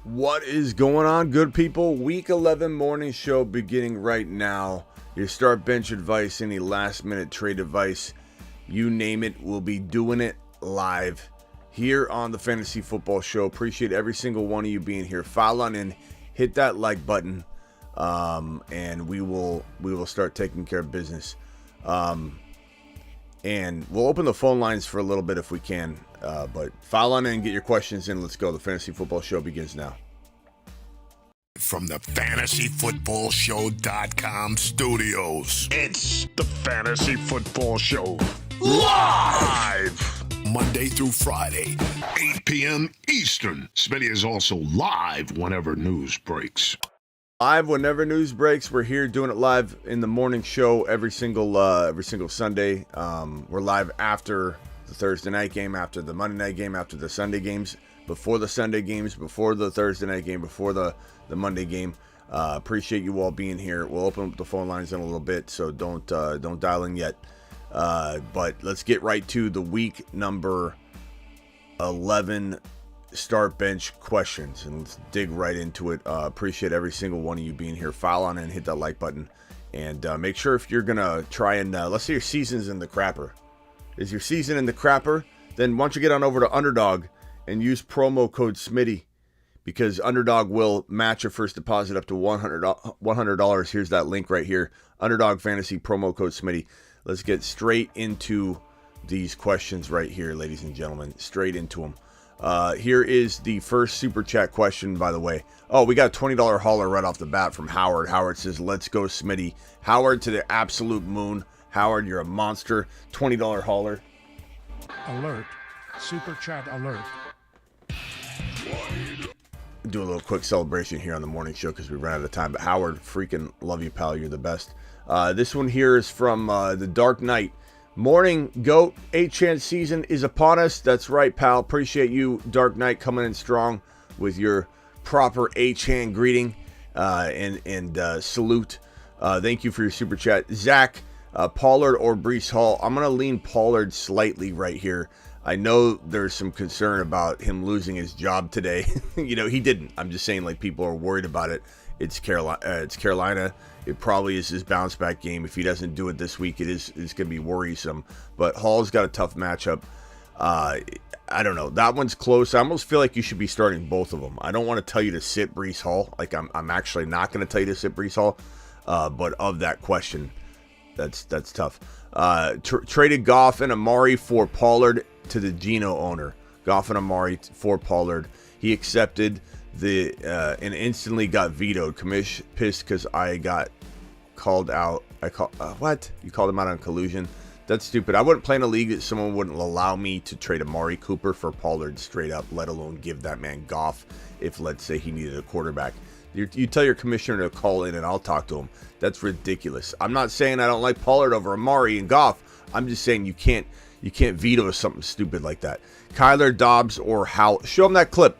What is going on, good people? Week 11 morning show beginning right now. Your start bench advice, any last minute trade advice, you name it, we'll be doing it live here on the Fantasy Football Show. Appreciate every single one of you being here. File on in, hit that like button, and we will start taking care of business. And we'll open the phone lines for a little bit if we can. But file on in, get your questions in. Let's go. The Fantasy Football Show begins now. From the FantasyFootballShow.com studios, it's the Fantasy Football Show. Live! Monday through Friday, 8 p.m. Eastern. Smitty is also live whenever news breaks. Live whenever news breaks. We're here doing it live in the morning show every single Sunday. We're live after the Thursday night game, after the Monday night game, after the Sunday games, before the Sunday games, before the Thursday night game, before the Monday game. Appreciate you all being here. We'll open up the phone lines in a little bit, so don't dial in yet. But let's get right to the week number 11 start bench questions, and let's dig right into it. Appreciate every single one of you being here. File on and hit that like button, and make sure if you're gonna try and let's say your season's in the crapper. Is your season in the crapper? Then why don't you get on over to Underdog and use promo code Smitty, because Underdog will match your first deposit up to $100. Here's that link right here. Underdog Fantasy promo code Smitty. Let's get straight into these questions right here, ladies and gentlemen. Straight into them. Here is the first super chat question, by the way. Oh, we got a $20 hauler right off the bat from Howard. Howard says, let's go Smitty. Howard to the absolute moon. Howard, you're a monster. $20 hauler. Alert. Super chat alert. Do a little quick celebration here on the morning show because we ran out of time. But Howard, freaking love you, pal. You're the best. This one here is from the Dark Knight. Morning, GOAT. 8-chance season is upon us. That's right, pal. Appreciate you, Dark Knight, coming in strong with your proper 8-chan greeting and salute. Thank you for your super chat. Zach, Pollard or Breece Hall? I'm going to lean Pollard slightly right here. I know there's some concern about him losing his job today. You know, he didn't. I'm just saying, like, people are worried about it. It's Carolina. It probably is his bounce back game. If he doesn't do it this week, it's going to be worrisome. But Hall's got a tough matchup. I don't know. That one's close. I almost feel like you should be starting both of them. I don't want to tell you to sit Breece Hall. Like, I'm actually not going to tell you to sit Breece Hall. But of that question, that's tough. Traded Goff and Amari for Pollard to the Geno owner. Goff and Amari for Pollard. He accepted and instantly got vetoed. Commish pissed because I got called out. What? You called him out on collusion? That's stupid. I wouldn't play in a league that someone wouldn't allow me to trade Amari Cooper for Pollard straight up, let alone give that man Goff if, let's say, he needed a quarterback. You tell your commissioner to call in and I'll talk to him. That's ridiculous. I'm not saying I don't like Pollard over Amari and Goff. I'm just saying you can't veto something stupid like that. Kyler, Dobbs, or Howell. Show him that clip.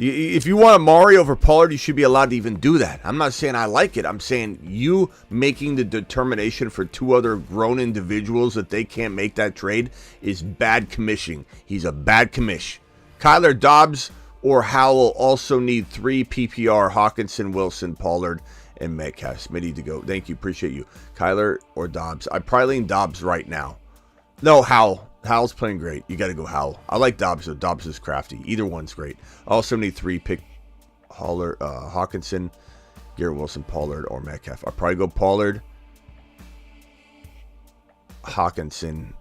If you want Amari over Pollard, you should be allowed to even do that. I'm not saying I like it. I'm saying you making the determination for two other grown individuals that they can't make that trade is bad commission. He's a bad commish. Kyler, Dobbs, or Howell also need 3 PPR: Hawkinson, Wilson, Pollard, and Metcalf. Smitty to go. Thank you. Appreciate you. Kyler or Dobbs. I probably lean Dobbs right now. No, Howell. Howell's playing great. You got to go Howell. I like Dobbs, though. Dobbs is crafty. Either one's great. Also need 3 pick Hawkinson, Garrett Wilson, Pollard, or Metcalf. I'll probably go Pollard, Hawkinson,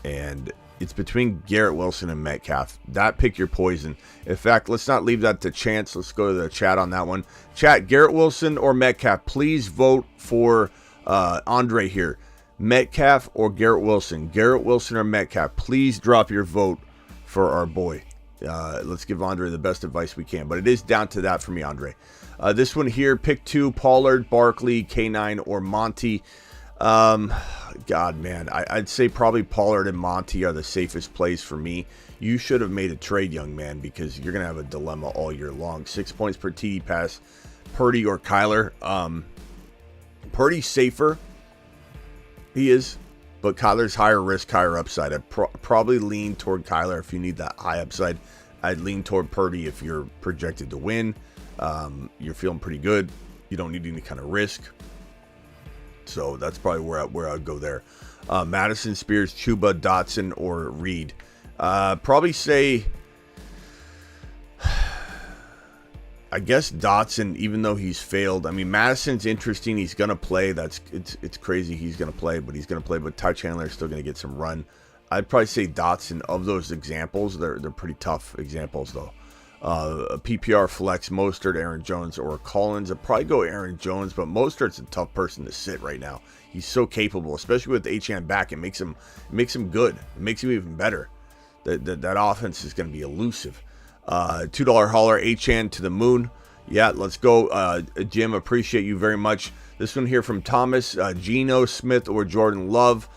and it's between Garrett Wilson and Metcalf. That pick your poison. In fact, let's not leave that to chance. Let's go to the chat on that one. Chat, Garrett Wilson or Metcalf. Please vote for Andre here. Metcalf or Garrett Wilson? Garrett Wilson or Metcalf? Please drop your vote for our boy. Let's give Andre the best advice we can. But it is down to that for me, Andre. This one here, pick 2, Pollard, Barkley, K9, or Monty. God, man, I'd say probably Pollard and Monty are the safest plays for me. You should have made a trade, young man, because you're going to have a dilemma all year long. 6 points per TD pass, Purdy or Kyler. Purdy's safer. He is. But Kyler's higher risk, higher upside. I'd probably lean toward Kyler if you need that high upside. I'd lean toward Purdy if you're projected to win. You're feeling pretty good. You don't need any kind of risk. So that's probably where I'd go there. Madison, Spears, Chuba, Dotson, or Reed. Probably say, I guess Dotson, even though he's failed. I mean, Madison's interesting. He's going to play. It's crazy he's going to play, but he's going to play. But Ty Chandler is still going to get some run. I'd probably say Dotson. Of those examples, they're pretty tough examples, though. A PPR flex, Mostert, Aaron Jones, or Collins. I'd probably go Aaron Jones, but Mostert's a tough person to sit right now. He's so capable, especially with Achane back. It makes him good. It makes him even better. That offense is going to be elusive. $2 hauler, Achane to the moon. Yeah, let's go. Jim, appreciate you very much. This one here from Thomas, Geno Smith or Jordan Love.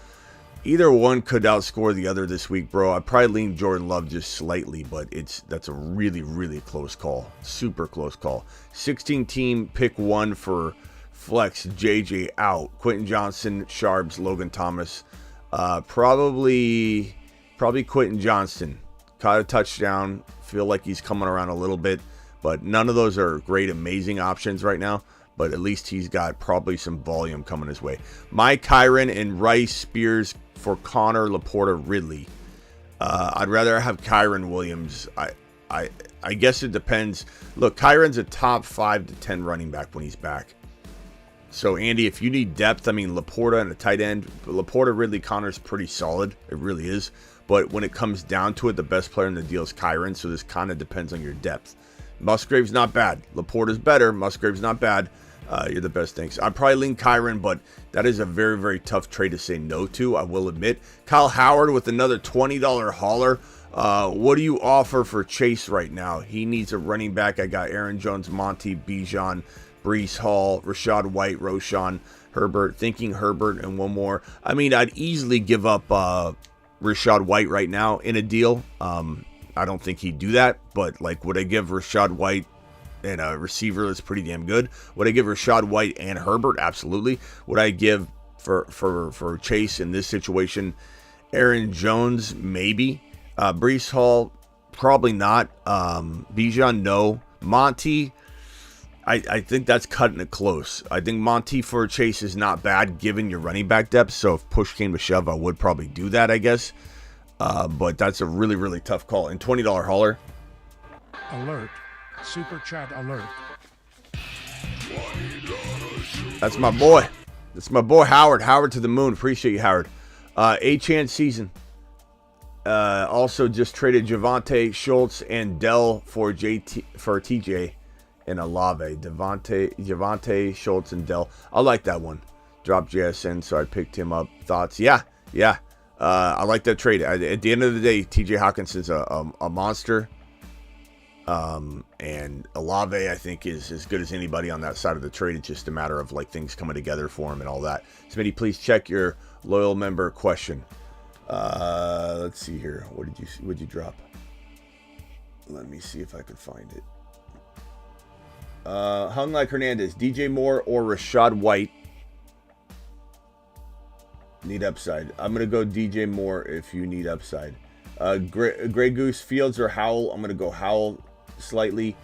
Either one could outscore the other this week, bro. I'd probably lean Jordan Love just slightly, but that's a really, really close call. Super close call. 16-team, pick one for flex. JJ out. Quentin Johnson, Sharps, Logan Thomas. Probably Quentin Johnson. Caught a touchdown. Feel like he's coming around a little bit, but none of those are great, amazing options right now. But at least he's got probably some volume coming his way. Mike Kyren and Rice, Spears for Connor, Laporta, Ridley. I'd rather have Kyren Williams. I guess it depends. Look, Kyron's a top 5 to 10 running back when he's back. So, Andy, if you need depth, I mean, Laporta and a tight end, Laporta, Ridley, Connor's pretty solid. It really is. But when it comes down to it, the best player in the deal is Kyren. So this kind of depends on your depth. Musgrave's not bad. Laporta's better. Musgrave's not bad. You're the best. Thanks. I'd probably lean Kyren, but that is a very, very tough trade to say no to, I will admit. Kyle Howard with another $20 hauler. What do you offer for Chase right now? He needs a running back. I got Aaron Jones, Monty, Bijan, Breece Hall, Rashad White, Roshan, Herbert. Thinking Herbert and one more. I mean, I'd easily give up Rashad White right now in a deal. I don't think he'd do that, but like, would I give Rashad White and a receiver that's pretty damn good? Would I give Rashad White and Herbert? Absolutely. Would I give for Chase in this situation Aaron Jones? Maybe. Breece Hall, probably not. Bijan, no. Monty, I think that's cutting it close. I think Monty for Chase is not bad given your running back depth. So if push came to shove, I would probably do that, I guess. But that's a really, really tough call. And $20 hauler. Alert. Super chat alert. That's my boy. That's my boy Howard. Howard to the moon. Appreciate you, Howard. Achane season. Also just traded Javonte, Schultz, and Dell for TJ and Olave. Javonte, Schultz, and Dell. I like that one. Dropped JSN, so I picked him up. Thoughts? Yeah. I like that trade. At the end of the day, TJ Hawkinson's a monster. And Olave, I think, is as good as anybody on that side of the trade. It's just a matter of like things coming together for him and all that. Smitty, please check your loyal member question. Let's see here. What did you see? What'd you drop? Let me see if I can find it. Hung like Hernandez, DJ Moore or Rashad White. Need upside. I'm gonna go DJ Moore if you need upside. Grey Goose, Fields, or Howell. I'm gonna go Howell slightly.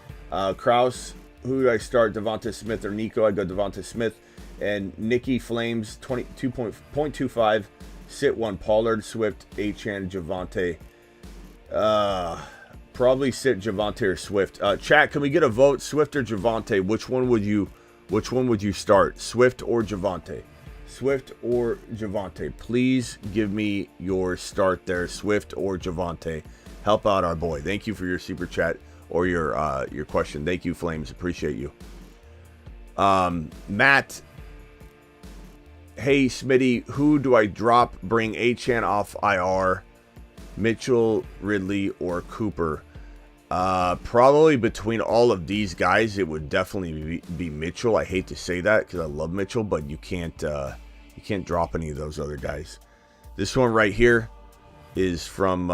Kraus, who do I start? Devonta Smith or Nico? I go Devonta Smith. And Nikki Flames 22.25. Sit one. Pollard, Swift, Achane, Javonte. Probably sit Javonte or Swift. Chat, can we get a vote? Swift or Javonte? Which one would you start? Swift or Javonte? Swift or Javonte? Please give me your start there. Swift or Javonte? Help out our boy. Thank you for your super chat or your question. Thank you, Flames. Appreciate you. Matt. Hey, Smitty, who do I drop? Bring Achane off IR. Mitchell, Ridley, or Cooper? Probably between all of these guys, it would definitely be Mitchell. I hate to say that because I love Mitchell, but you can't drop any of those other guys. This one right here is from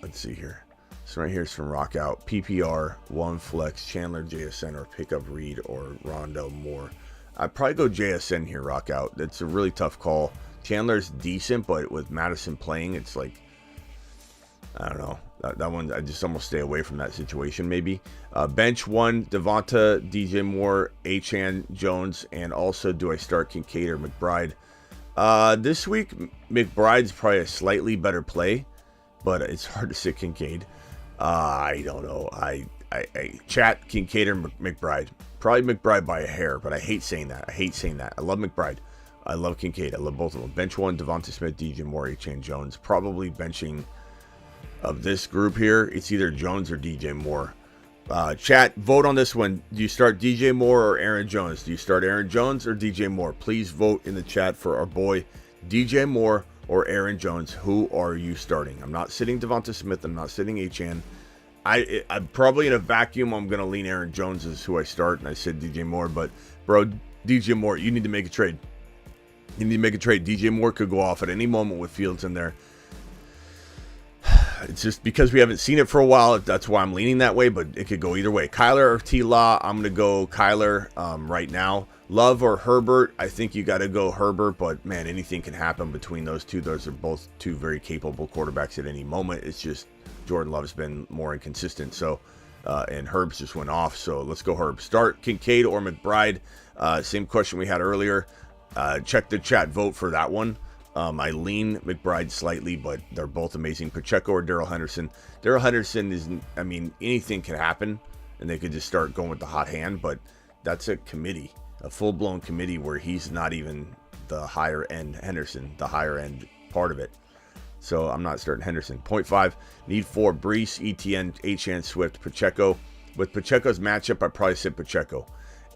let's see here. This one right here is from Rockout. PPR, one flex, Chandler, JSN, or pick up Reed or Rondell Moore. I'd probably go JSN here, Rockout. That's a really tough call. Chandler's decent, but with Madison playing, it's like I don't know. That one, I just almost stay away from that situation, maybe. Bench 1, Devonta, DJ Moore, Achane, Jones, and also do I start Kincaid or McBride? This week, McBride's probably a slightly better play, but it's hard to sit Kincaid. I don't know. I chat Kincaid or McBride. Probably McBride by a hair, but I hate saying that. I love McBride. I love Kincaid. I love both of them. Bench 1, Devonta Smith, DJ Moore, Achane, Jones. Probably benching of this group here, it's either Jones or DJ Moore. Chat, vote on this one. Do you start DJ Moore or Aaron Jones? Do you start Aaron Jones or DJ Moore? Please vote in the chat for our boy DJ Moore or Aaron Jones. Who are you starting? I'm not sitting Devonta Smith. I'm not sitting Achane. I'm probably in a vacuum. I'm going to lean Aaron Jones as who I start, and I said DJ Moore. But, bro, DJ Moore, you need to make a trade. You need to make a trade. DJ Moore could go off at any moment with Fields in there. It's just because we haven't seen it for a while. That's why I'm leaning that way, but it could go either way. Kyler or T-Law, I'm going to go Kyler right now. Love or Herbert, I think you got to go Herbert, but man, anything can happen between those two. Those are both two very capable quarterbacks at any moment. It's just Jordan Love's been more inconsistent, so and Herb's just went off, so let's go Herb. Start Kincaid or McBride. Same question we had earlier. Check the chat, vote for that one. I lean McBride slightly, but they're both amazing. Pacheco or Darrell Henderson. Darrell Henderson is, I mean, anything can happen, and they could just start going with the hot hand, but that's a committee, a full-blown committee where he's not even the higher-end Henderson, the higher-end part of it. So I'm not starting Henderson. 0.5, need 4, Breece, ETN, Achane, Swift, Pacheco. With Pacheco's matchup, I'd probably sit Pacheco.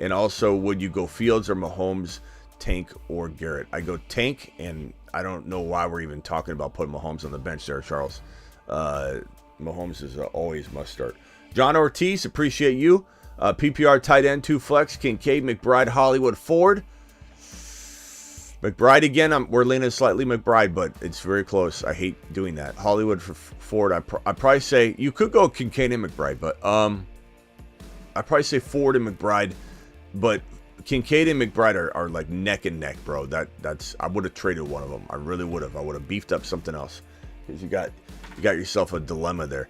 And also, would you go Fields or Mahomes, Tank or Garrett? I go Tank, and I don't know why we're even talking about putting Mahomes on the bench there, Charles. Mahomes is always must start. John Ortiz, appreciate you. PPR tight end, 2 flex, Kincaid, McBride, Hollywood, Ford. McBride again, we're leaning slightly McBride, but it's very close. I hate doing that. Hollywood for Ford, I'd probably say, you could go Kincaid and McBride, but I'd probably say Ford and McBride, but Kincaid and McBride are like neck and neck, bro. That's I would have traded one of them. I really would have. I would have beefed up something else because you got yourself a dilemma there.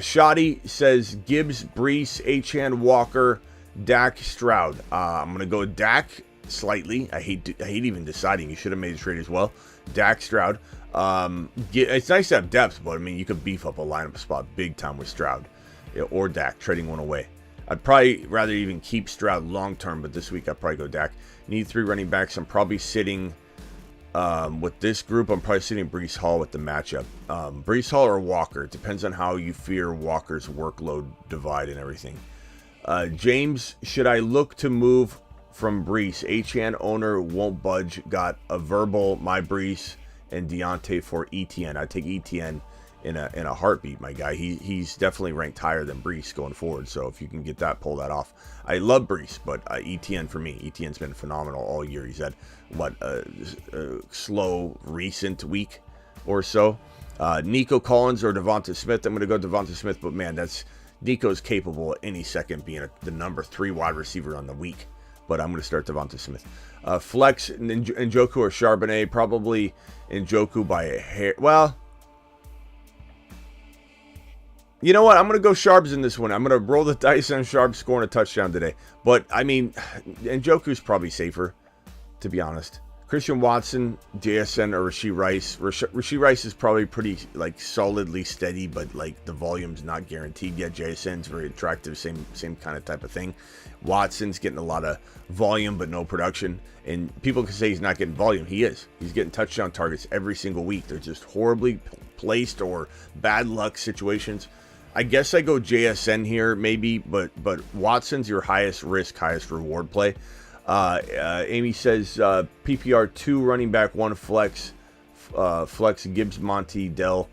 Shoddy says Gibbs, Breece, Achane, Walker, Dak, Stroud. I'm gonna go Dak slightly. I hate even deciding. You should have made a trade as well. Dak, Stroud. It's nice to have depth, but I mean you could beef up a lineup spot big time with Stroud or Dak, trading one away. I'd probably rather even keep Stroud long term, but this week I'd probably go Dak. Need 3 running backs. I'm probably sitting with this group. I'm probably sitting Breece Hall with the matchup. Breece Hall or Walker. It depends on how you fear Walker's workload divide and everything. James, should I look to move from Breece? Achane owner won't budge. Got a verbal my Breece and Deontay for ETN. I'd take ETN in a heartbeat, my guy. He's definitely ranked higher than Breece going forward. So if you can get that, pull that off. I love Breece, but ETN for me. ETN's been phenomenal all year. He's had a slow recent week or so. Nico Collins or Devonta Smith. I'm going to go Devonta Smith, but man, Nico's capable at any second being the number 3 wide receiver on the week. But I'm going to start Devonta Smith. Flex, Njoku or Charbonnet. Probably Njoku by a hair. Well, you know what? I'm going to go Sharps in this one. I'm going to roll the dice on Sharps scoring a touchdown today. But, I mean, Njoku's probably safer, to be honest. Christian Watson, JSN, or Rashee Rice. Rashee Rice is probably pretty, like, solidly steady, but, like, the volume's not guaranteed yet. JSN's very attractive, same kind of type of thing. Watson's getting a lot of volume, but no production. And people can say he's not getting volume. He is. He's getting touchdown targets every single week. They're just horribly placed or bad luck situations. I guess I go JSN here, maybe, but Watson's your highest risk, highest reward play. Amy says PPR 2 running back, 1 flex, flex Gibbs, Monty, Dell.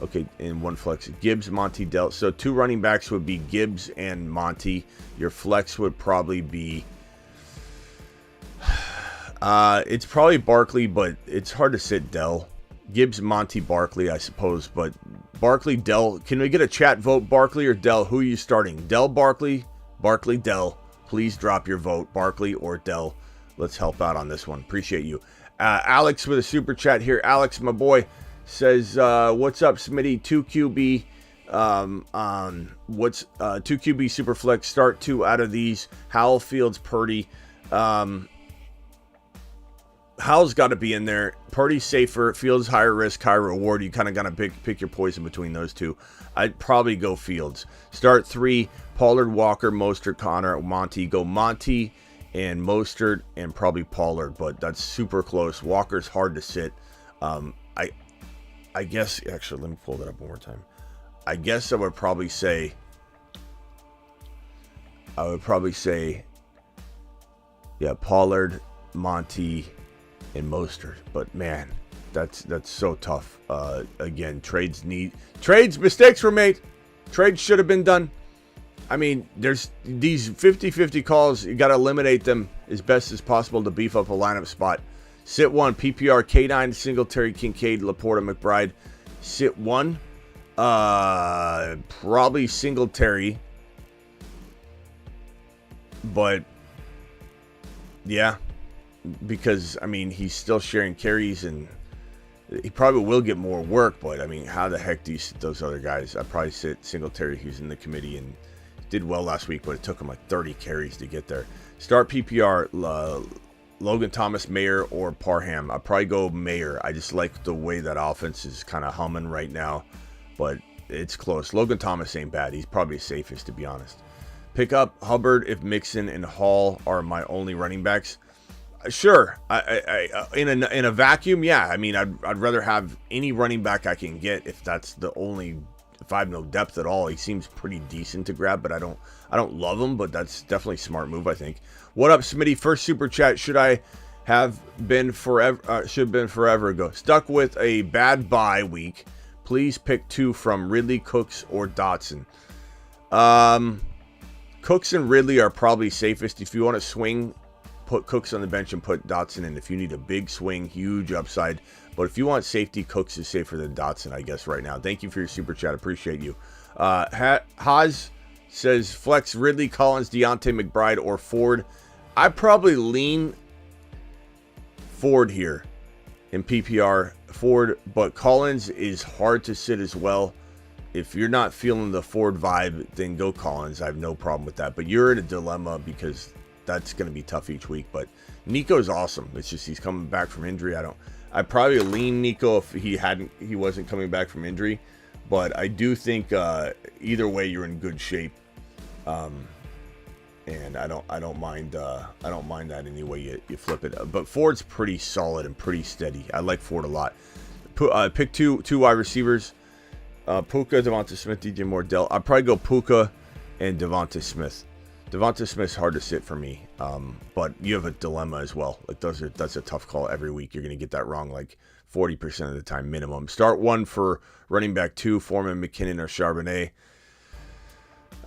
Okay, and 1 flex Gibbs, Monty, Dell. So 2 running backs would be Gibbs and Monty. Your flex would probably be it's probably Barkley, but it's hard to sit Dell. Gibbs, Monty, Barkley, I suppose, but Barkley, Dell. Can we get a chat vote? Barkley or Dell? Who are you starting? Dell, Barkley, Dell. Please drop your vote, Barkley or Dell. Let's help out on this one. Appreciate you. Alex with a super chat here. Alex, my boy, says, what's up, Smitty? 2QB. What's 2QB Superflex? Start 2 out of these. Howell, Fields, Purdy. Howell's got to be in there. Purdy's safer. Fields higher risk, higher reward. You kind of got to pick your poison between those two. I'd probably go Fields. Start 3, Pollard, Walker, Mostert, Connor, Monty. Go Monty and Mostert and probably Pollard, but that's super close. Walker's hard to sit. I guess, actually, let me pull that up one more time. I guess I would probably say, yeah, Pollard, Monty, and Mostert. But man, that's so tough. Again, mistakes were made. Trades should have been done. I mean, there's these 50-50 calls. You got to eliminate them as best as possible to beef up a lineup spot. Sit 1, PPR, K9, Singletary, Kincaid, Laporta, McBride. Sit 1, probably Singletary. But yeah, because I mean, he's still sharing carries and he probably will get more work. But I mean, how the heck do you sit those other guys? I'd probably sit Singletary, who's in the committee and did well last week, but it took him like 30 carries to get there. Start PPR, Logan Thomas, Mayer, or Parham. I'd probably go Mayer. I just like the way that offense is kind of humming right now, but it's close. Logan Thomas ain't bad. He's probably safest, to be honest. Pick up Hubbard if Mixon and Hall are my only running backs. Sure. In a vacuum, yeah. I mean, I'd rather have any running back I can get if that's the only. If I have no depth at all, he seems pretty decent to grab, but I don't love him. But that's definitely a smart move, I think. What up, Smitty? First super chat. Should have been forever ago. Stuck with a bad bye week. Please pick 2 from Ridley, Cooks, or Dotson. Cooks and Ridley are probably safest. If you want to swing, put Cooks on the bench and put Dotson in. If you need a big swing, huge upside. But if you want safety, Cooks is safer than Dotson, I guess, right now. Thank you for your super chat. Appreciate you. Haas says flex Ridley, Collins, Deontay, McBride, or Ford. I probably lean Ford here in PPR. Ford, but Collins is hard to sit as well. If you're not feeling the Ford vibe, then go Collins. I have no problem with that. But you're in a dilemma because that's going to be tough each week. But Nico's awesome. It's just he's coming back from injury. I'd probably lean Nico if he wasn't coming back from injury. But I do think either way you're in good shape. And I don't mind that any way you flip it. But Ford's pretty solid and pretty steady. I like Ford a lot. Pick two wide receivers. Puka, Devonta Smith, DJ Moore, Dell. I'd probably go Puka and Devonta Smith. Devonta Smith's hard to sit for me, but you have a dilemma as well. Like that's a tough call every week. You're going to get that wrong like 40% of the time minimum. Start 1 for running back 2, Foreman, McKinnon, or Charbonnet.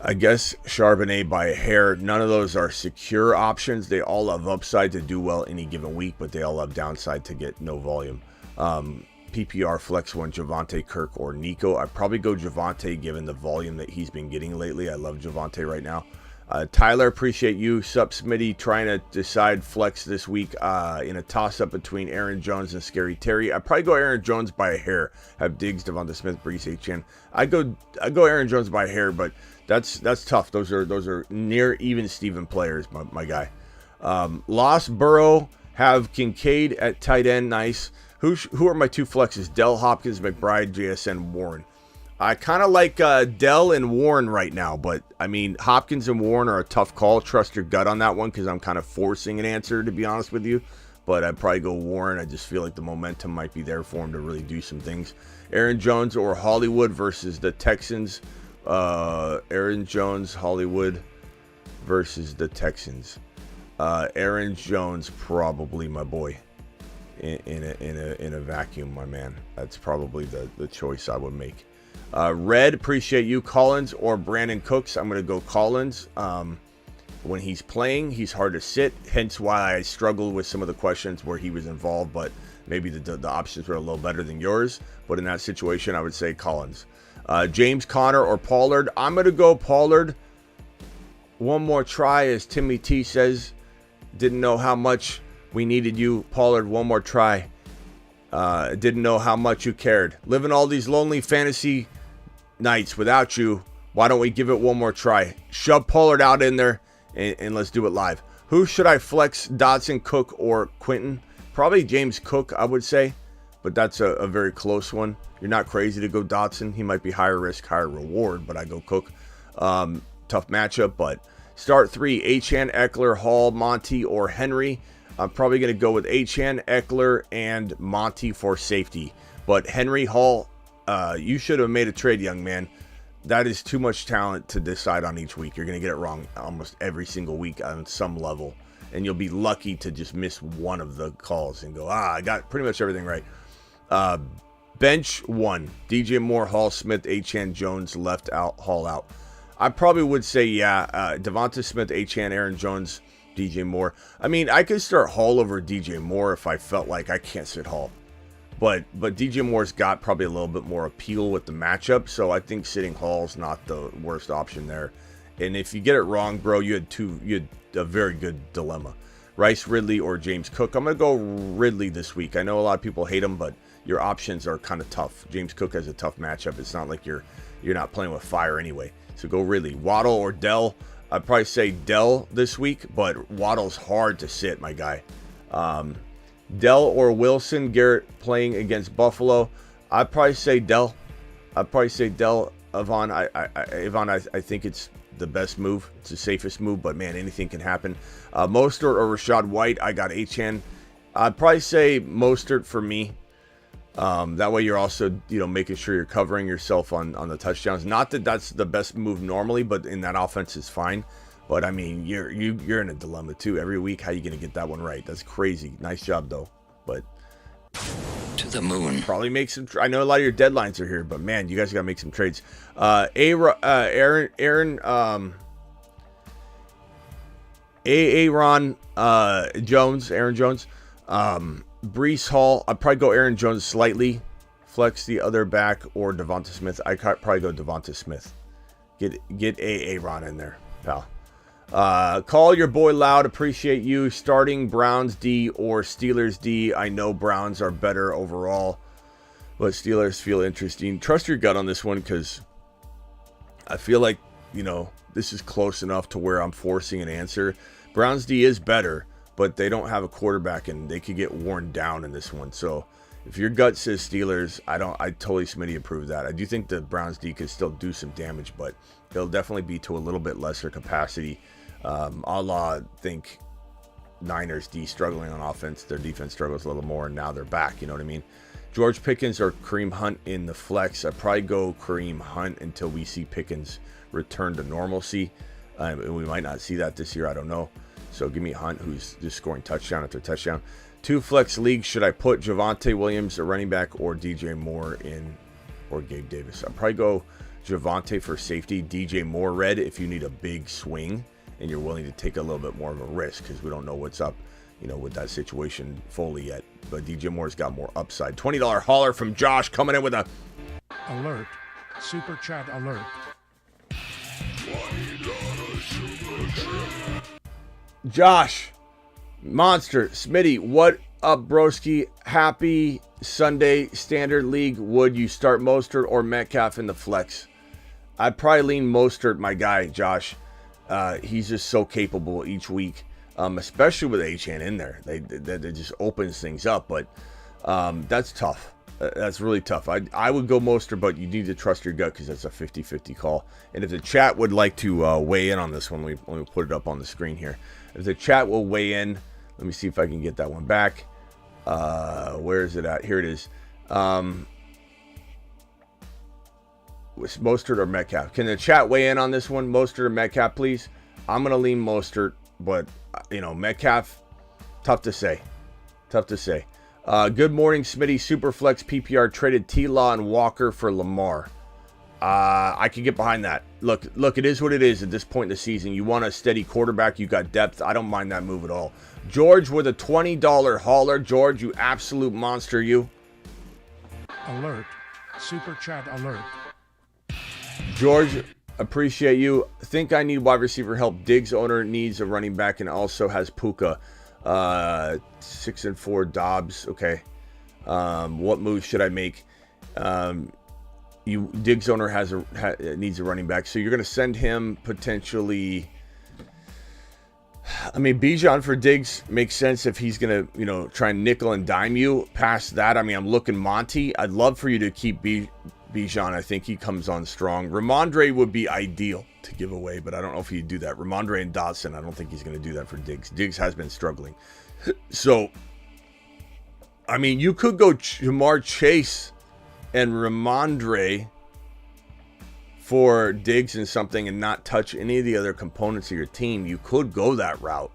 I guess Charbonnet by a hair. None of those are secure options. They all have upside to do well any given week, but they all have downside to get no volume. PPR flex 1, Javonte, Kirk, or Nico. I'd probably go Javonte given the volume that he's been getting lately. I love Javonte right now. Tyler, appreciate you. Sup, Smitty, trying to decide flex this week in a toss-up between Aaron Jones and Scary Terry. I'd probably go Aaron Jones by a hair. Have Diggs, Devonta Smith, Breece, H.N. I go Aaron Jones by a hair, but that's tough. Those are near even Steven players, my guy. Lost Burrow, have Kincaid at tight end. Nice. Who are my 2 flexes? Dell, Hopkins, McBride, JSN, Warren. I kind of like Dell and Warren right now, but I mean, Hopkins and Warren are a tough call. Trust your gut on that one because I'm kind of forcing an answer, to be honest with you. But I'd probably go Warren. I just feel like the momentum might be there for him to really do some things. Aaron Jones or Hollywood versus the Texans. Aaron Jones, Hollywood versus the Texans. Aaron Jones, probably my boy. In a vacuum, my man. That's probably the choice I would make. Red, appreciate you. Collins or Brandon Cooks. I'm going to go Collins. When he's playing, he's hard to sit. Hence why I struggled with some of the questions where he was involved, but maybe the options were a little better than yours. But in that situation, I would say Collins. James Conner or Pollard. I'm going to go Pollard. One more try, as Timmy T says. Didn't know how much we needed you. Pollard, one more try. Didn't know how much you cared. Living all these lonely fantasy nights without you. Why don't we give it one more try? Shove Pollard out in there and let's do it live. Who should I flex? Dotson, Cook, or Quentin? Probably James Cook, I would say. But that's a very close one. You're not crazy to go Dotson. He might be higher risk, higher reward, but I go Cook. Tough matchup, but start 3. Achane, Eckler, Hall, Monty, or Henry. I'm probably going to go with Achane, Eckler, and Monty for safety. But Henry, Hall, you should have made a trade, young man. That is too much talent to decide on each week. You're going to get it wrong almost every single week on some level. And you'll be lucky to just miss one of the calls and go, I got pretty much everything right. Bench 1. DJ Moore, Hall, Smith, Achane, Jones, left out, Hall out. I probably would say, Devonta Smith, Achane, Aaron Jones, DJ Moore. I mean, I could start Hall over DJ Moore if I felt like I can't sit Hall. But DJ Moore's got probably a little bit more appeal with the matchup, so I think sitting Hall's not the worst option there. And if you get it wrong, bro, you had a very good dilemma. Rice, Ridley, or James Cook. I'm going to go Ridley this week. I know a lot of people hate him, but your options are kind of tough. James Cook has a tough matchup. It's not like you're not playing with fire anyway. So go Ridley. Waddle or Dell. I'd probably say Dell this week, but Waddle's hard to sit, my guy. Dell or Wilson. Garrett playing against Buffalo. I'd probably say Dell. Yvonne, I think it's the best move. It's the safest move, but man, anything can happen. Mostert or Rachaad White. I got Achane. I'd probably say Mostert for me. That way you're also, making sure you're covering yourself on the touchdowns. Not that that's the best move normally, but in that offense is fine. But I mean, you're in a dilemma too. Every week, how you going to get that one right? That's crazy. Nice job though. But to the moon. Probably make some. I know a lot of your deadlines are here, but man, you guys got to make some trades. Aaron Jones. Breece Hall. I'd probably go Aaron Jones slightly. Flex the other back or Devonta Smith. I'd probably go Devonta Smith. Get Aaron in there, pal. Call your boy loud. Appreciate you. Starting Browns D or Steelers D. I know Browns are better overall, but Steelers feel interesting. Trust your gut on this one because I feel like, this is close enough to where I'm forcing an answer. Browns D is better, but they don't have a quarterback and they could get worn down in this one. So if your gut says Steelers, I totally Smitty approve that. I do think the Browns D could still do some damage, but it'll definitely be to a little bit lesser capacity. Think Niners D struggling on offense. Their defense struggles a little more, and now they're back. You know what I mean? George Pickens or Kareem Hunt in the flex. I'd probably go Kareem Hunt until we see Pickens return to normalcy. We might not see that this year. I don't know. So give me Hunt, who's just scoring touchdown after touchdown. 2 flex leagues. Should I put Javonte Williams, a running back, or DJ Moore in, or Gabe Davis? I'd probably go Javonte for safety. DJ Moore red if you need a big swing and you're willing to take a little bit more of a risk because we don't know what's up, with that situation fully yet. But DJ Moore's got more upside. $20 hauler from Josh coming in with a alert. Super chat alert. Josh, Monster, Smitty, what up, broski? Happy Sunday. Standard League. Would you start Mostert or Metcalf in the flex? I'd probably lean Mostert, my guy, Josh. He's just so capable each week, especially with Achane in there. They just opens things up, but that's tough. That's really tough. I would go Mostert, but you need to trust your gut because that's a 50-50 call. And if the chat would like to weigh in on this one, let me put it up on the screen here. If the chat will weigh in, let me see if I can get that one back. Where is it at? Here it is. Was Mostert or Metcalf? Can the chat weigh in on this one? Mostert or Metcalf, please? I'm going to lean Mostert, but, Metcalf, tough to say. Good morning, Smitty. Superflex PPR traded T-Law and Walker for Lamar. I can get behind that. Look, it is what it is at this point in the season. You want a steady quarterback. You got depth. I don't mind that move at all. George with a $20 hauler. George, you absolute monster, you. Alert. Super chat alert. George, appreciate you. Think I need wide receiver help. Diggs owner needs a running back and also has Puka. 6-4 Dobbs. Okay. What moves should I make? Diggs owner needs a running back, so you're going to send him potentially. I mean, Bijan for Diggs makes sense if he's going to, try and nickel and dime you. Past that, I mean, I'm looking Monty. I'd love for you to keep Bijan. I think he comes on strong. Ramondre would be ideal to give away, but I don't know if he'd do that. Ramondre and Dotson, I don't think he's going to do that for Diggs. Diggs has been struggling. So, I mean, you could go Jamar Chase and Ramondre for Diggs and something and not touch any of the other components of your team. You could go that route.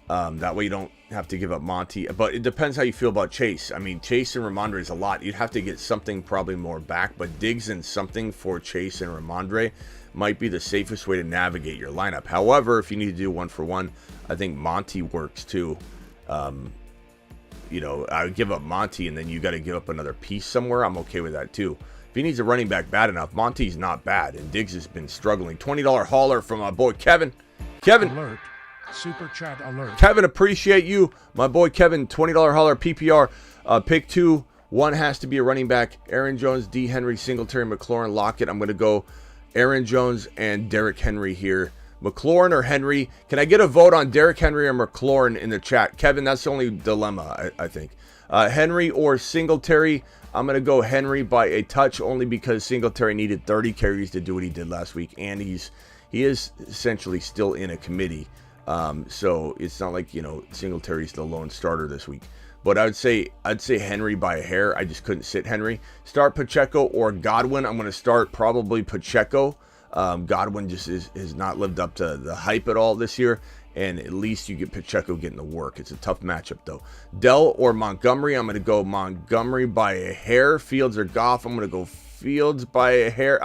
That way you don't have to give up Monty. But it depends how you feel about Chase. I mean, Chase and Ramondre is a lot. You'd have to get something probably more back. But Diggs and something for Chase and Ramondre might be the safest way to navigate your lineup. However, if you need to do 1-for-1, I think Monty works too. I would give up Monty and then you got to give up another piece somewhere. I'm okay with that too. If he needs a running back bad enough, Monty's not bad, and Diggs has been struggling. $20 hauler from my boy Kevin. Kevin. Alert. Super chat alert. Kevin, appreciate you. My boy Kevin, $20 hauler PPR. Pick 2. 1 has to be a running back. Aaron Jones, D. Henry, Singletary, McLaurin, Lockett. I'm going to go Aaron Jones and Derrick Henry here. McLaurin or Henry? Can I get a vote on Derrick Henry or McLaurin in the chat? Kevin, that's the only dilemma, I think. Henry or Singletary? I'm going to go Henry by a touch only because Singletary needed 30 carries to do what he did last week. And he is essentially still in a committee. So it's not like, Singletary's the lone starter this week. But I'd say Henry by a hair. I just couldn't sit Henry. Start Pacheco or Godwin. I'm going to start probably Pacheco. Godwin just has not lived up to the hype at all this year. And at least you get Pacheco getting the work. It's a tough matchup, though. Dell or Montgomery. I'm going to go Montgomery by a hair. Fields or Goff. I'm going to go Fields by a hair.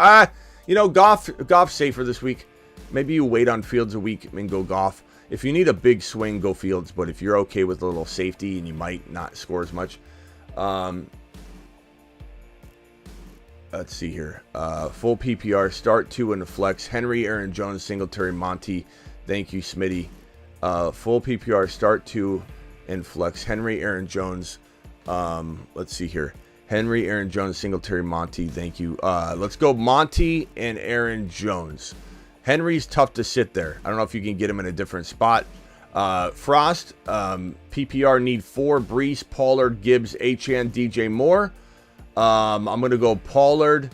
Goff's safer this week. Maybe you wait on Fields a week and go Goff. If you need a big swing, go Fields. But if you're okay with a little safety and you might not score as much. Let's see here. Full PPR. Start 2 in the flex. Henry, Aaron Jones, Singletary, Monty. Thank you, Smitty. Full PPR, start 2 in flex. Henry, Aaron Jones. Let's see here. Henry, Aaron Jones, Singletary, Monty. Thank you. Let's go Monty and Aaron Jones. Henry's tough to sit there. I don't know if you can get him in a different spot. Frost, PPR need 4. Brees, Pollard, Gibbs, Achane, DJ Moore. I'm going to go Pollard,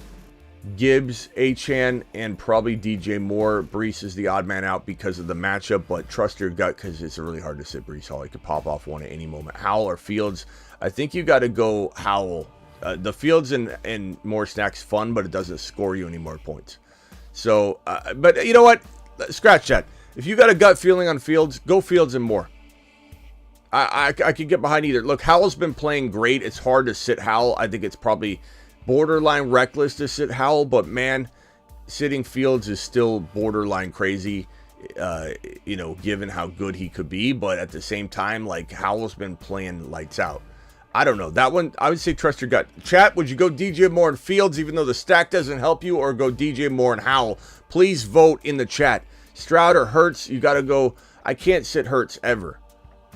Gibbs, Achane, and probably DJ Moore. Brees is the odd man out because of the matchup, but trust your gut because it's really hard to sit Brees Hall. He could pop off one at any moment. Howell or Fields? I think you got to go Howell. The Fields and more snacks fun, but it doesn't score you any more points. So, but you know what? Scratch that. If you got a gut feeling on Fields, go Fields and more. I could get behind either. Look, Howell's been playing great. It's hard to sit Howell. I think it's probably borderline reckless to sit Howell, but man, sitting Fields is still borderline crazy, given how good he could be. But at the same time, like, Howell's been playing lights out. I don't know. That one, I would say trust your gut. Chat, would you go DJ Moore and Fields even though the stack doesn't help you, or go DJ Moore and Howell? Please vote in the chat. Stroud or Hurts, you got to go. I can't sit Hurts ever,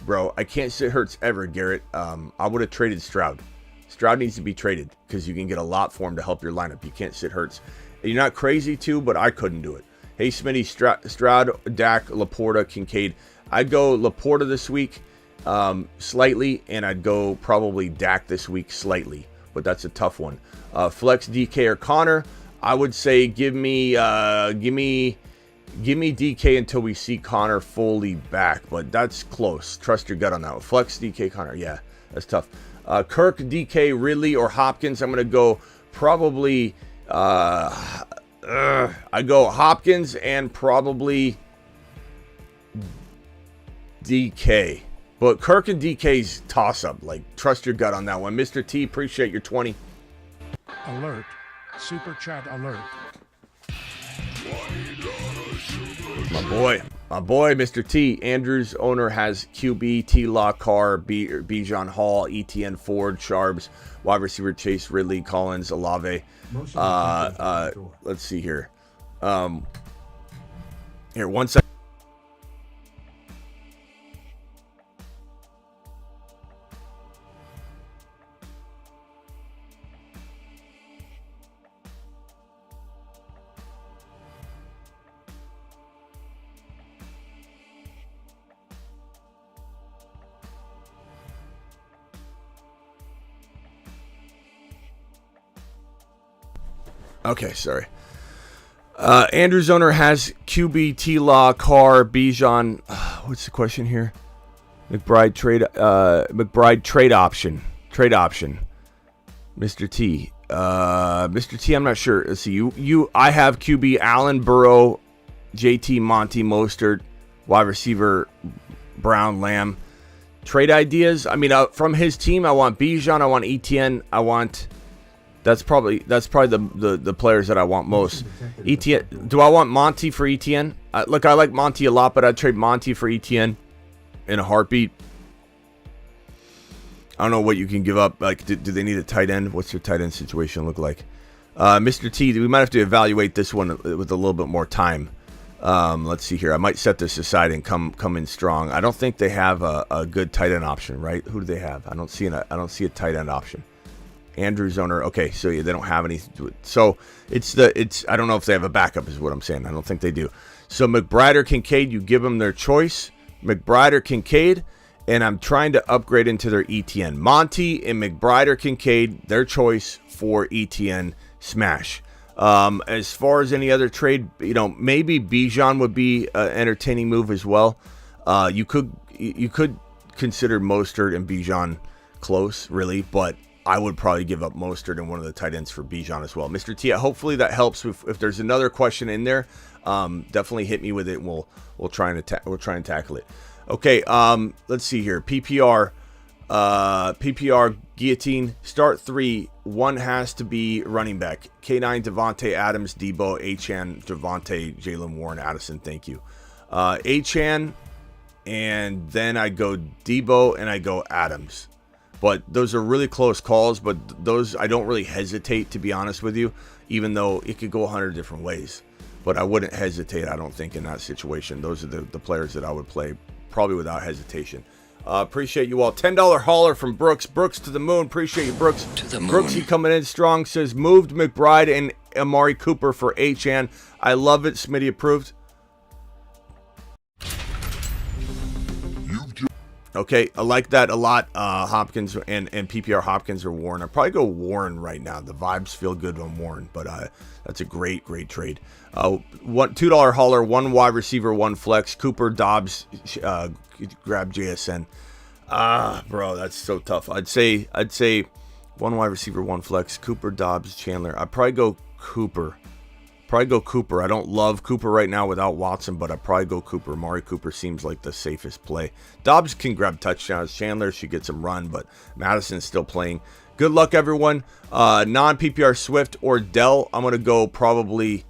bro. I can't sit Hurts ever, Garrett. I would have traded Stroud. Stroud needs to be traded because you can get a lot for him to help your lineup. You can't sit Hurts. You're not crazy to, but I couldn't do it. Hey, Smitty, Stroud, Dak, Laporta, Kincaid. I'd go Laporta this week slightly, and I'd go probably Dak this week slightly, but that's a tough one. Flex DK or Connor. I would say give me DK until we see Connor fully back, but that's close. Trust your gut on that one. Flex DK Connor. Yeah, that's tough. Kirk, DK, Ridley, or Hopkins. I'm going to go probably I go Hopkins and probably DK. But Kirk and DK's toss-up. Like, trust your gut on that one. Mr. T, appreciate your 20. Alert. Super chat alert. My boy, Mr. T. Andrews owner has QB, T-Law, Carr, Bijan Hall, ETN, Ford, Sharps, wide receiver Chase, Ridley, Collins, Olave. Let's see here. Here, 1 second. Okay, sorry. Andrew Zoner has QB, T-Law, Carr, Bijan. What's the question here? McBride trade option. Trade option. Mr. T. Mr. T, I'm not sure. Let's see. I have QB, Allen, Burrow, JT, Monty, Mostert, wide receiver, Brown, Lamb. Trade ideas. I mean, from his team, I want Bijan, I want Etienne, I want. That's probably the players that I want most. Etienne. Do I want Monty for Etienne? Look, I like Monty a lot, but I'd trade Monty for Etienne in a heartbeat. I don't know what you can give up. Like, do they need a tight end? What's their tight end situation look like? Mr. T, we might have to evaluate this one with a little bit more time. Let's see here. I might set this aside and come in strong. I don't think they have a good tight end option, right? Who do they have? I don't see a tight end option. Andrew Zoner. Okay, so yeah, they don't have any. So it's I don't know if they have a backup is what I'm saying. I don't think they do. So McBride or Kincaid, you give them their choice. McBride or Kincaid, and I'm trying to upgrade into their ETN. Monty and McBride or Kincaid, their choice for ETN smash. As far as any other trade, maybe Bijan would be an entertaining move as well. You could consider Mostert and Bijan close, really, but I would probably give up Mostert and one of the tight ends for Bijan as well. Mr. T, hopefully that helps. If there's another question in there, definitely hit me with it, and we'll try and tackle it. Okay, let's see here. PPR guillotine. Start 3. One has to be running back. K9, Devontae Adams, Debo, Achane, Devontae, Jalen Warren, Addison. Thank you. Achane, and then I go Debo and I go Adams. But those are really close calls, but those I don't really hesitate, to be honest with you, even though it could go 100 different ways. But I wouldn't hesitate, I don't think, in that situation. Those are the players that I would play probably without hesitation. Appreciate you all. $10 hauler from Brooks. Brooks to the moon. Appreciate you, Brooks. To the moon. Brooksy coming in strong. Says, moved McBride and Amari Cooper for Achane. I love it. Smitty approved. Okay, I like that a lot. Hopkins and PPR Hopkins or Warren. I'd probably go Warren right now. The vibes feel good on Warren, but that's a great trade. $2 hauler, 1 wide receiver, 1 flex. Cooper, Dobbs, grab JSN. Bro, that's so tough. I'd say 1 wide receiver, 1 flex. Cooper, Dobbs, Chandler. I'd probably go Cooper. I don't love Cooper right now without Watson, but I'd probably go Cooper. Amari Cooper seems like the safest play. Dobbs can grab touchdowns. Chandler should get some run, but Madison's still playing. Good luck, everyone. Non-PPR Swift or Dell. I'm going to go probably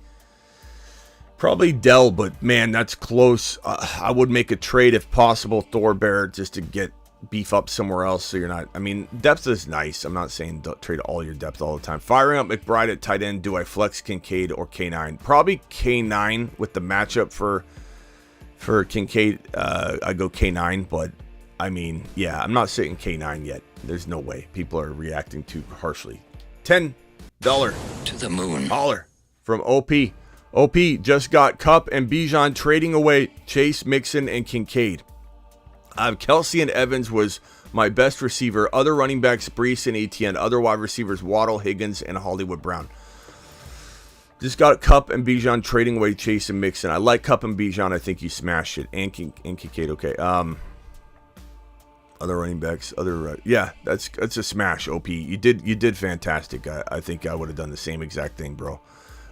Dell, but man, that's close. I would make a trade if possible, Thor Bear, just to get beef up somewhere else, so you're not. I mean, depth is nice. I'm not saying don't trade all your depth all the time. Firing up McBride at tight end. Do I flex Kincaid or K9? Probably K9 with the matchup for Kincaid. I go K9, but I mean, yeah, I'm not sitting K9 yet. There's no way. People are reacting too harshly. $10 to the moon holler from OP. OP just got Kupp and Bijan trading away Chase, Mixon, and Kincaid. Kelsey and Evans was my best receiver. Other running backs, Brees and Etienne. Other wide receivers, Waddle, Higgins, and Hollywood Brown. Just got Kupp and Bijan trading away Chase and Mixon. I like Kupp and Bijan. I think you smashed it. And Kincaid, okay. Other running backs, yeah, that's a smash. OP, you did fantastic. I think I would have done the same exact thing, bro.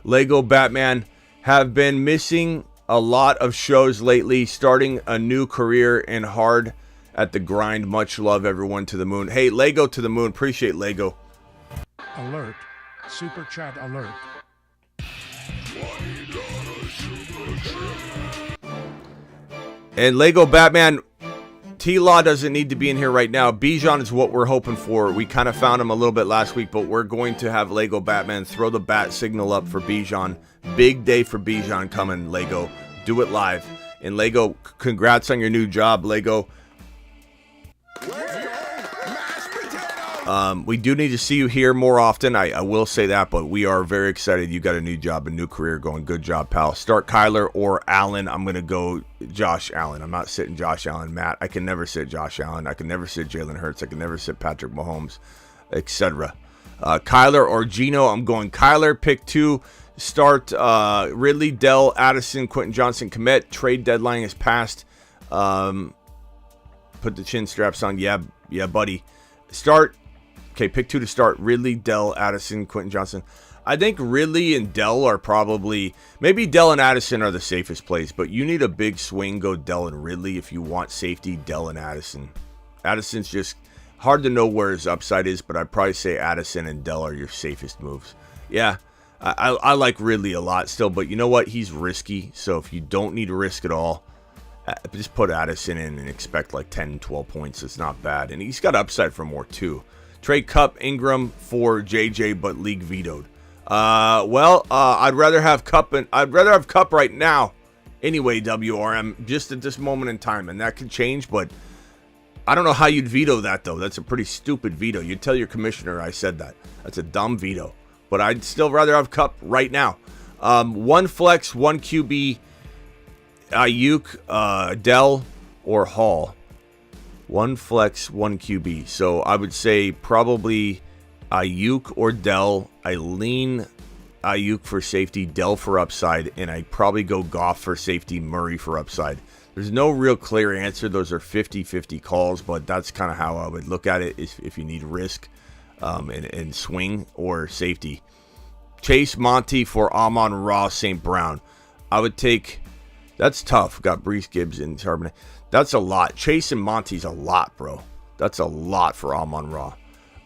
Lego Batman have been missing a lot of shows lately, starting a new career and hard at the grind. Much love, everyone. To the moon. Hey, Lego to the moon. Appreciate Lego. Alert. Super chat alert. And Lego Batman, T-Law doesn't need to be in here right now. Bijan is what we're hoping for. We kind of found him a little bit last week, but we're going to have Lego Batman throw the bat signal up for Bijan. Big day for Bijan coming, Lego. Do it live. And Lego, congrats on your new job, Lego. We do need to see you here more often. I will say that, but we are very excited. You got a new job, a new career going. Good job, pal. Start Kyler or Allen. I'm going to go Josh Allen. I'm not sitting Josh Allen. Matt, I can never sit Josh Allen. I can never sit Jalen Hurts. I can never sit Patrick Mahomes, etc. Kyler or Geno. I'm going Kyler. Pick 2. Start Ridley, Dell, Addison, Quentin Johnson, Kmet. Trade deadline is passed. Put the chin straps on. Yeah, buddy. Start. Okay, pick 2 to start. Ridley, Dell, Addison, Quentin Johnson. I think Ridley and Dell are probably, maybe Dell and Addison are the safest plays, but you need a big swing, go Dell and Ridley. If you want safety, Dell and Addison. Addison's just hard to know where his upside is, but I'd probably say Addison and Dell are your safest moves. Yeah, I like Ridley a lot still, but you know what? He's risky, so if you don't need risk at all, just put Addison in and expect like 10, 12 points. It's not bad, and he's got upside for more too. Trade Cup, Ingram for JJ, but league vetoed. I'd rather have Cup right now. Anyway, WRM, just at this moment in time, and that could change, but I don't know how you'd veto that though. That's a pretty stupid veto. You'd tell your commissioner I said that. That's a dumb veto. But I'd still rather have Cup right now. 1 flex, 1 QB, Ayuk, Dell, or Hall. 1 flex, 1 QB. So I would say probably Ayuk or Dell. I lean Ayuk for safety, Dell for upside, and I probably go Goff for safety, Murray for upside. There's no real clear answer. Those are 50-50 calls, but that's kind of how I would look at it if you need risk and swing or safety. Chase Monty for Amon-Ra St. Brown. I would take, that's tough. Got Brees Gibbs and Charbonnet. That's a lot. Chase and Monty's a lot, bro. That's a lot for Amon-Ra.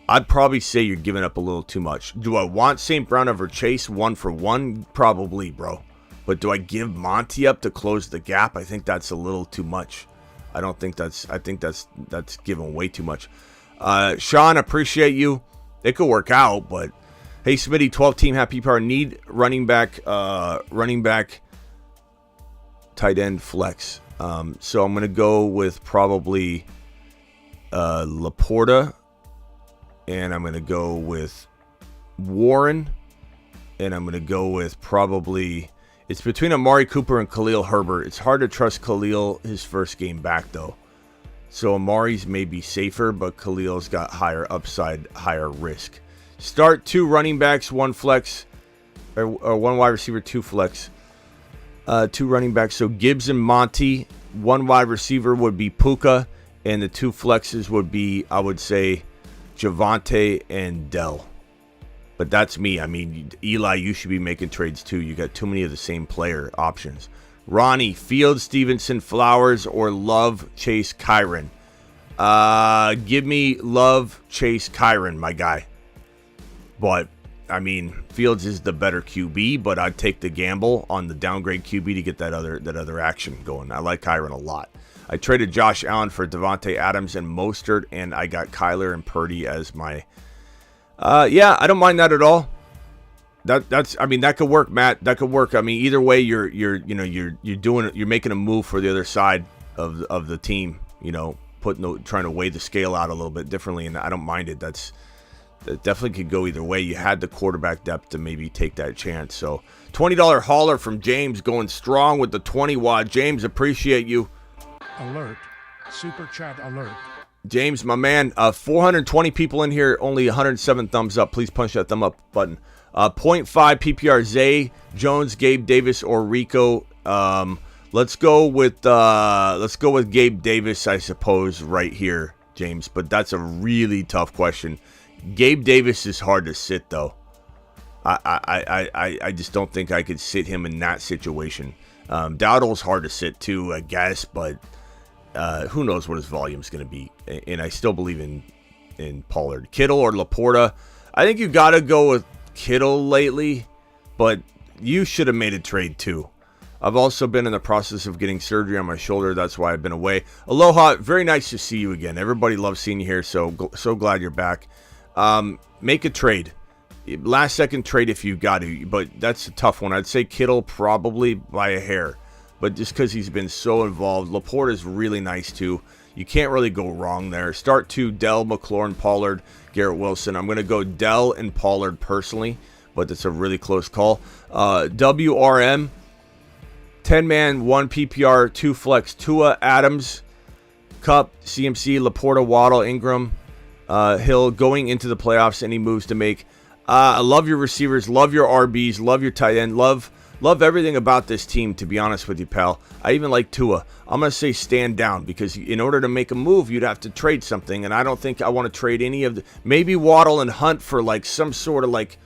I'd probably say you're giving up a little too much. Do I want St. Brown over Chase 1 for 1? Probably, bro. But do I give Monty up to close the gap? I think that's a little too much. I think that's giving way too much. Sean, appreciate you. It could work out, but hey, Smitty, 12-team happy power. Need running back, tight end flex. So I'm going to go with probably Laporta, and I'm going to go with Warren, and I'm going to go with probably, it's between Amari Cooper and Khalil Herbert. It's hard to trust Khalil his first game back, though. So Amari's may be safer, but Khalil's got higher upside, higher risk. Start 2 running backs, 1 flex, or 1 wide receiver, 2 flex. 2 running backs. So Gibbs and Monty. 1 wide receiver would be Puka, and the 2 flexes would be, I would say, Javonte and Dell. But that's me. I mean, Eli, you should be making trades too. You got too many of the same player options. Ronnie, Fields, Stevenson, Flowers, or Love, Chase, Kyron. Give me Love, Chase, Kyron, my guy. But, I mean, Fields is the better QB, but I'd take the gamble on the downgrade QB to get that other action going. I like Kyron a lot. I traded Josh Allen for Devontae Adams and Mostert, and I got Kyler and Purdy as my. Yeah, I don't mind that at all. I mean, that could work, Matt. That could work. I mean, either way, you're making a move for the other side of the team. You know, trying to weigh the scale out a little bit differently, and I don't mind it. That definitely could go either way. You had the quarterback depth to maybe take that chance. So, $20 hauler from James going strong with the 20 watt. James, appreciate you. Alert. Super chat alert. James, my man, 420 people in here, only 107 thumbs up. Please punch that thumb up button. 0.5 PPR, Zay, Jones, Gabe Davis, or Rico. Let's go with Gabe Davis, I suppose, right here, James. But that's a really tough question. Gabe Davis is hard to sit, though. I just don't think I could sit him in that situation. Dowdle's hard to sit too, I guess, but who knows what his volume is going to be. And I still believe in Pollard. Kittle or Laporta. I think you got to go with Kittle lately, but you should have made a trade too. I've also been in the process of getting surgery on my shoulder. That's why I've been away. Aloha, very nice to see you again. Everybody loves seeing you here, so glad you're back. Make a trade. Last second trade if you got to, but that's a tough one. I'd say Kittle probably by a hair, but just because he's been so involved. Laporta is really nice too. You can't really go wrong there. Start 2, Dell, McLaurin, Pollard, Garrett Wilson. I'm going to go Dell and Pollard personally, but it's a really close call. WRM, 10-man, 1 PPR, 2 flex, Tua, Adams, Cup, CMC, Laporta, Waddle, Ingram, Hill going into the playoffs. Any moves to make? I love your receivers, love your RBs, love your tight end, love everything about this team, to be honest with you, pal. I even like Tua. I'm going to say stand down, because in order to make a move, you'd have to trade something, and I don't think I want to trade any of the... Maybe Waddle and Hunt for like some sort of like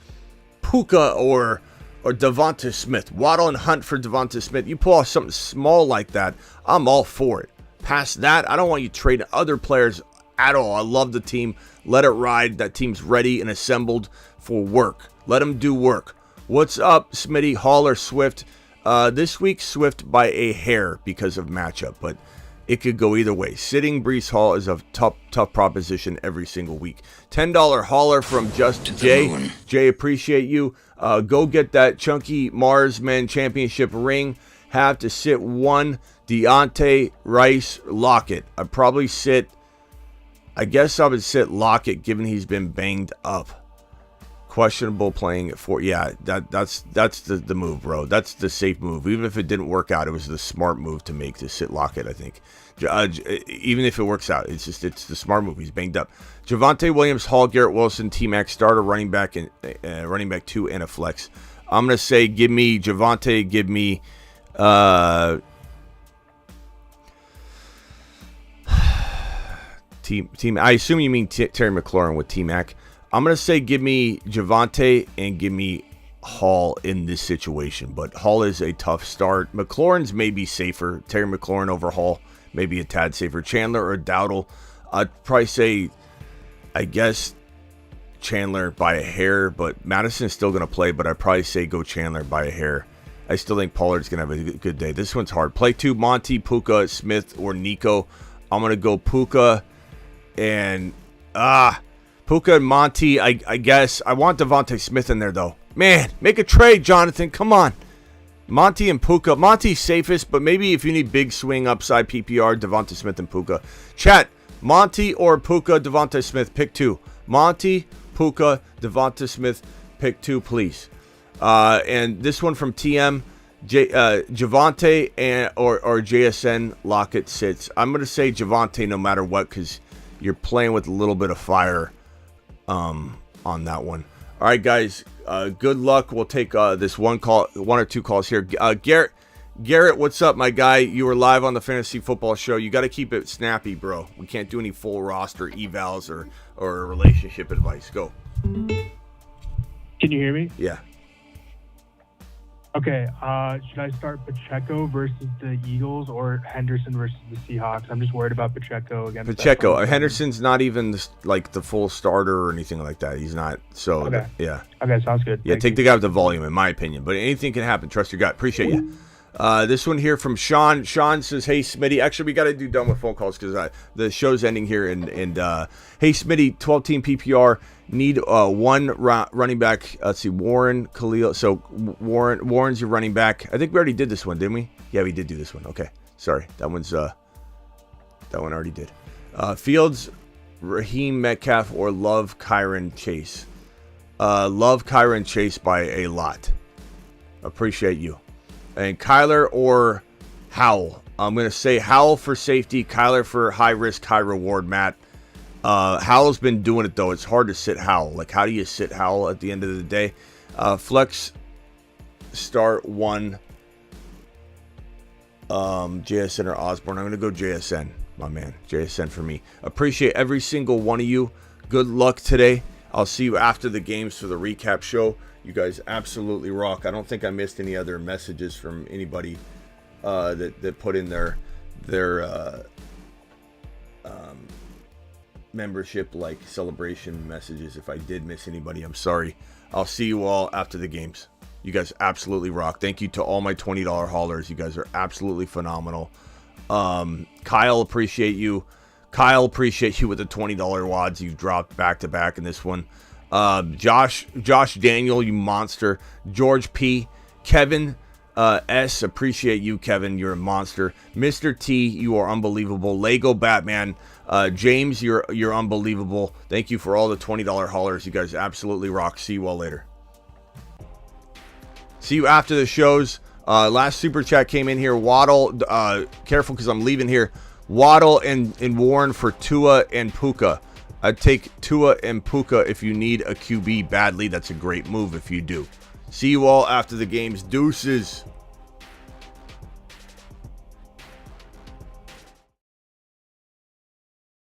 Puka or Devonta Smith. Waddle and Hunt for Devonta Smith. You pull off something small like that, I'm all for it. Past that, I don't want you trading other players at all. I love the team. Let it ride. That team's ready and assembled for work. Let them do work. What's up, Smitty? Hall or Swift? This week, Swift by a hair because of matchup, but it could go either way. Sitting Breece Hall is a tough proposition every single week. $10 hauler from Just Jay. Jay, appreciate you. Go get that chunky Marsman championship ring. Have to sit one Deontay Rice Lockett. I'd probably sit... I guess I would sit Lockett, given he's been banged up. Questionable playing at 4. Yeah, that's the move, bro. That's the safe move. Even if it didn't work out, it was the smart move to make, to sit Lockett, I think. Even if it works out, it's the smart move. He's banged up. Javonte Williams, Hall, Garrett Wilson, T-Mac, starter, running back 2, and a flex. I'm going to say give me Javonte, give me... Team. I assume you mean Terry McLaurin with T-Mac. I'm going to say give me Javonte and give me Hall in this situation. But Hall is a tough start. McLaurin's maybe safer. Terry McLaurin over Hall, maybe a tad safer. Chandler or Dowdle. I'd probably say, I guess, Chandler by a hair. But Madison's still going to play. But I'd probably say go Chandler by a hair. I still think Pollard's going to have a good day. This one's hard. Play 2, Monty, Puka, Smith, or Nico. I'm going to go Puka and... Puka and Monty, I guess. I want Devonta Smith in there, though. Man, make a trade, Jonathan. Come on. Monty and Puka. Monty's safest, but maybe if you need big swing upside PPR, Devonta Smith and Puka. Chat, Monty or Puka, Devonta Smith, pick 2. Monty, Puka, Devonta Smith, pick 2, please. And this one from TM, Javonte or JSN Lockett sits. I'm going to say Javonte no matter what, because you're playing with a little bit of fire on that one. All right, guys, good luck. We'll take this one or two calls here. Garrett, what's up, my guy? You were live on the Fantasy Football Show. You got to keep it snappy, bro. We can't do any full roster evals or relationship advice. Go. Can you hear me? Yeah. Okay, should I start Pacheco versus the Eagles or Henderson versus the Seahawks? I'm just worried about Pacheco against Pacheco. Henderson's not even the full starter or anything like that. He's not. So, okay. Yeah. Okay, sounds good. Yeah, take the guy with the volume, in my opinion. But anything can happen. Trust your gut. Appreciate you. This one here from Sean. Sean says, hey, Smitty. Actually, we got to do done with phone calls because the show's ending here. And hey, Smitty, 12-team PPR. Need one running back. Let's see, Warren, Khalil. So Warren's your running back. I think we already did this one, didn't we? Yeah, we did do this one. Okay, sorry, that one already did. Fields, Raheem Metcalf, or Love Kyron Chase. Love Kyron Chase by a lot. Appreciate you. And Kyler or Howell. I'm gonna say Howell for safety. Kyler for high risk, high reward. Matt. Howell's been doing it, though. It's hard to sit Howell. Like, how do you sit Howell at the end of the day? Flex start 1. JSN or Osborne. I'm going to go JSN, my man. JSN for me. Appreciate every single one of you. Good luck today. I'll see you after the games for the recap show. You guys absolutely rock. I don't think I missed any other messages from anybody that put in their membership like celebration messages. If I did miss anybody, I'm sorry. I'll see you all after the games. You guys absolutely rock. Thank you to all my $20 haulers. You guys are absolutely phenomenal. Kyle, appreciate you. Kyle, appreciate you with the $20 wads you've dropped back to back in this one. Josh Daniel, you monster. George P. Kevin S, appreciate you, Kevin. You're a monster. Mr. T, you are unbelievable. Lego Batman, James, you're unbelievable. Thank you for all the $20 haulers. You guys absolutely rock. See you all later. See you after the shows. Last super chat came in here. Waddle, careful because I'm leaving here. Waddle and Warren for Tua and Puka. I'd take Tua and Puka if you need a QB badly. That's a great move if you do. See you all after the games. Deuces.